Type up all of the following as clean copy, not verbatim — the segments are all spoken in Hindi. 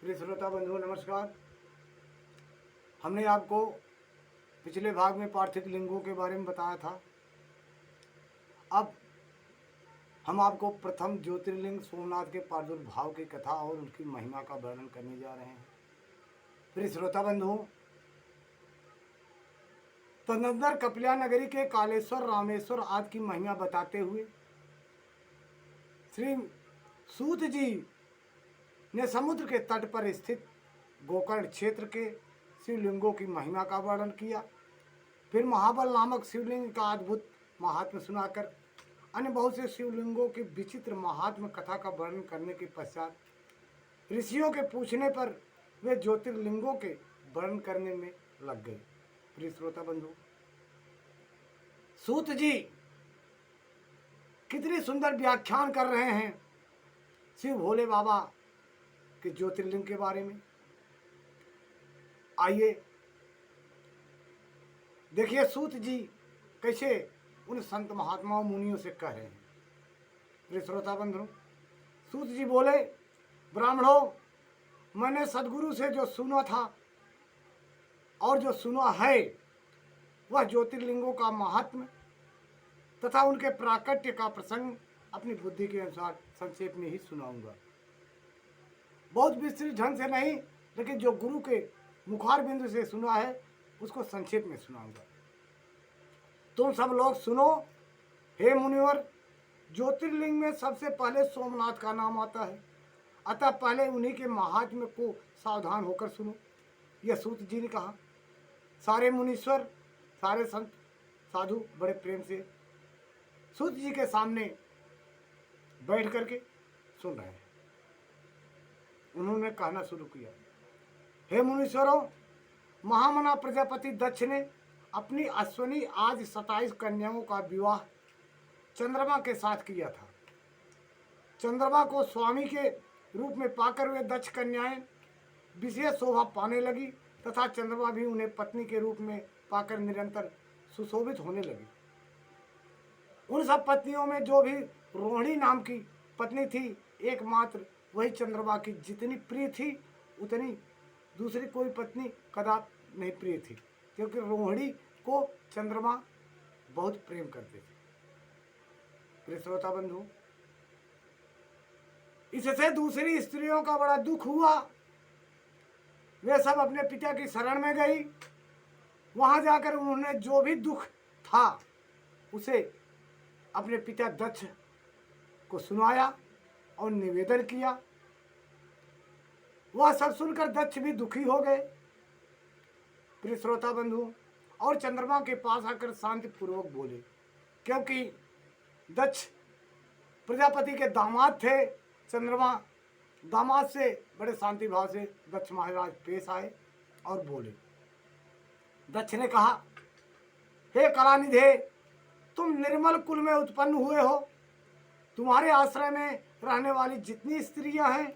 प्रिय श्रोता बंधु नमस्कार। हमने आपको पिछले भाग में पार्थिव लिंगों के बारे में बताया था। अब हम आपको प्रथम ज्योतिर्लिंग सोमनाथ के प्रादुर्भाव की कथा और उनकी महिमा का वर्णन करने जा रहे हैं। प्रिय श्रोता बंधु, तदनंतर कपिला नगरी के कालेश्वर, रामेश्वर आदि की महिमा बताते हुए श्री सूत जी ने समुद्र के तट पर स्थित गोकर्ण क्षेत्र के शिवलिंगों की महिमा का वर्णन किया। फिर महाबल नामक शिवलिंग का अद्भुत महात्म्य सुनाकर अन्य बहुत से शिवलिंगों की विचित्र महात्म्य कथा का वर्णन करने के पश्चात ऋषियों के पूछने पर वे ज्योतिर्लिंगों के वर्णन करने में लग गए। प्रिय श्रोता बंधु, सूत जी कितनी सुंदर व्याख्यान कर रहे हैं शिव भोले बाबा के ज्योतिर्लिंग के बारे में। आइए देखिए सूत जी कैसे उन संत महात्माओं मुनियों से कह रहे हैं। प्रिय श्रोता बंधु, सूत जी बोले, ब्राह्मणों, मैंने सदगुरु से जो सुना था और जो सुना है वह ज्योतिर्लिंगों का महात्म्य तथा उनके प्राकट्य का प्रसंग अपनी बुद्धि के अनुसार संक्षेप में ही सुनाऊंगा। बहुत विस्तृत ढंग से नहीं, लेकिन जो गुरु के मुखार बिंदु से सुना है उसको संक्षेप में सुनाऊंगा। तुम सब लोग सुनो। हे मुनिवर, ज्योतिर्लिंग में सबसे पहले सोमनाथ का नाम आता है, अतः पहले उन्हीं के महात्म्य को सावधान होकर सुनो। यह सूत जी ने कहा। सारे मुनीश्वर, सारे संत साधु बड़े प्रेम से सूत जी के सामने बैठ करके सुन रहे हैं। उन्होंने कहना शुरू किया, हे मुनीश्वरों, महामना प्रजापति दक्ष ने अपनी अश्विनी आज 27 कन्याओं का विवाह चंद्रमा के साथ किया था। चंद्रमा को स्वामी के रूप में पाकर वे दक्ष कन्याएं विशेष शोभा पाने लगी तथा चंद्रमा भी उन्हें पत्नी के रूप में पाकर निरंतर सुशोभित होने लगी। उन सब पत्नियों में जो भी रोहिणी नाम की पत्नी थी, एकमात्र वही चंद्रमा की जितनी प्रिय थी उतनी दूसरी कोई पत्नी कदापि नहीं प्रिय थी, क्योंकि रोहिणी को चंद्रमा बहुत प्रेम करते थे। प्रिय श्रोता बंधु, इससे दूसरी स्त्रियों का बड़ा दुख हुआ। वे सब अपने पिता की शरण में गई। वहां जाकर उन्होंने जो भी दुख था उसे अपने पिता दक्ष को सुनाया और निवेदन किया। वह सब सुनकर दक्ष भी दुखी हो गए। प्रिय श्रोता बंधु, और चंद्रमा के पास आकर शांति पूर्वक बोले, क्योंकि दक्ष प्रजापति के दामाद थे। चंद्रमा दामाद से बड़े शांति भाव से दक्ष महाराज पेश आए और बोले। दक्ष ने कहा, हे कलानिधे, तुम निर्मल कुल में उत्पन्न हुए हो। तुम्हारे आश्रय में रहने वाली जितनी स्त्रियां हैं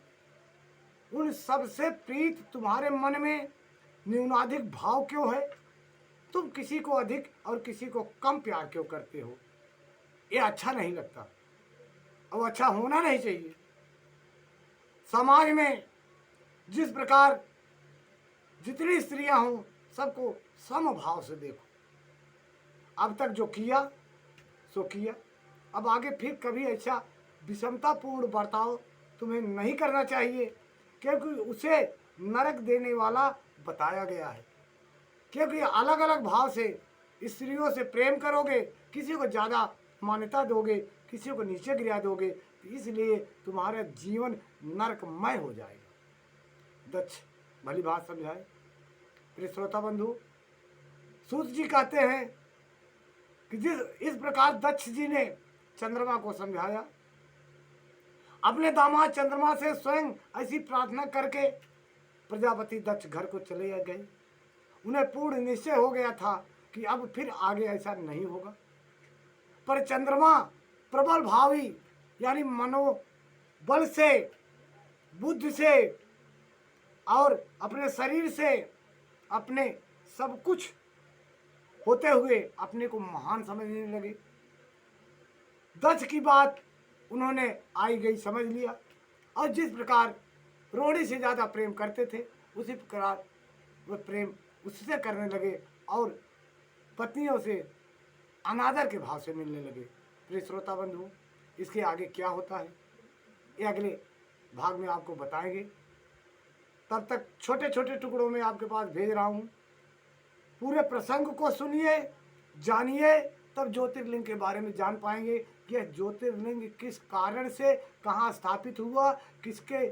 उन सबसे प्रीत तुम्हारे मन में न्यूनाधिक भाव क्यों है? तुम किसी को अधिक और किसी को कम प्यार क्यों करते हो? ये अच्छा नहीं लगता और अच्छा होना नहीं चाहिए। समाज में जिस प्रकार जितनी स्त्रियां हों सबको समभाव से देखो। अब तक जो किया सो किया, अब आगे फिर कभी ऐसा विषमतापूर्ण बर्ताव तुम्हें नहीं करना चाहिए, क्योंकि उसे नरक देने वाला बताया गया है। क्योंकि अलग अलग भाव से स्त्रियों से प्रेम करोगे, किसी को ज़्यादा मान्यता दोगे, किसी को नीचे गिरा दोगे, तो इसलिए तुम्हारा जीवन नरकमय हो जाएगा। दक्ष भली बात समझाए। प्रिय श्रोता बंधु, सूत जी कहते हैं कि इस प्रकार दक्ष जी ने चंद्रमा को समझाया। अपने दामाद चंद्रमा से स्वयं ऐसी प्रार्थना करके प्रजापति दक्ष घर को चले गए। उन्हें पूर्ण निश्चय हो गया था कि अब फिर आगे ऐसा नहीं होगा। पर चंद्रमा प्रबल भावी यानी मनोबल से, बुद्धि से और अपने शरीर से, अपने सब कुछ होते हुए अपने को महान समझने लगे। दक्ष की बात उन्होंने आई गई समझ लिया और जिस प्रकार रोड़ी से ज़्यादा प्रेम करते थे, उसी प्रकार वह प्रेम उससे करने लगे और पत्नियों से अनादर के भाव से मिलने लगे। प्रिय श्रोता बंधु, इसके आगे क्या होता है ये अगले भाग में आपको बताएंगे। तब तक छोटे छोटे टुकड़ों में आपके पास भेज रहा हूँ। पूरे प्रसंग को सुनिए, जानिए, तब ज्योतिर्लिंग के बारे में जान पाएंगे कि यह ज्योतिर्लिंग किस कारण से कहाँ स्थापित हुआ, किसके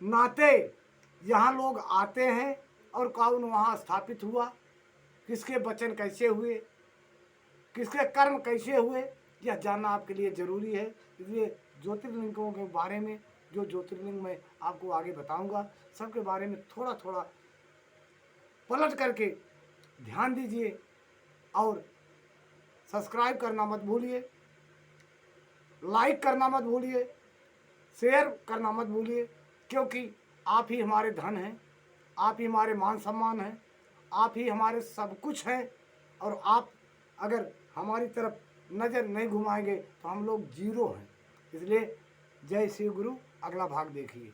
नाते यहाँ लोग आते हैं और कौन वहाँ स्थापित हुआ, किसके वचन कैसे हुए, किसके कर्म कैसे हुए, यह जानना आपके लिए जरूरी है। इसलिए ज्योतिर्लिंगों के बारे में, जो ज्योतिर्लिंग मैं आपको आगे बताऊंगा, सबके बारे में थोड़ा थोड़ा पलट करके ध्यान दीजिए और सब्सक्राइब करना मत भूलिए, लाइक करना मत भूलिए, शेयर करना मत भूलिए, क्योंकि आप ही हमारे धन हैं, आप ही हमारे मान सम्मान हैं, आप ही हमारे सब कुछ हैं। और आप अगर हमारी तरफ नज़र नहीं घुमाएंगे तो हम लोग जीरो हैं। इसलिए जय श्री गुरु। अगला भाग देखिए।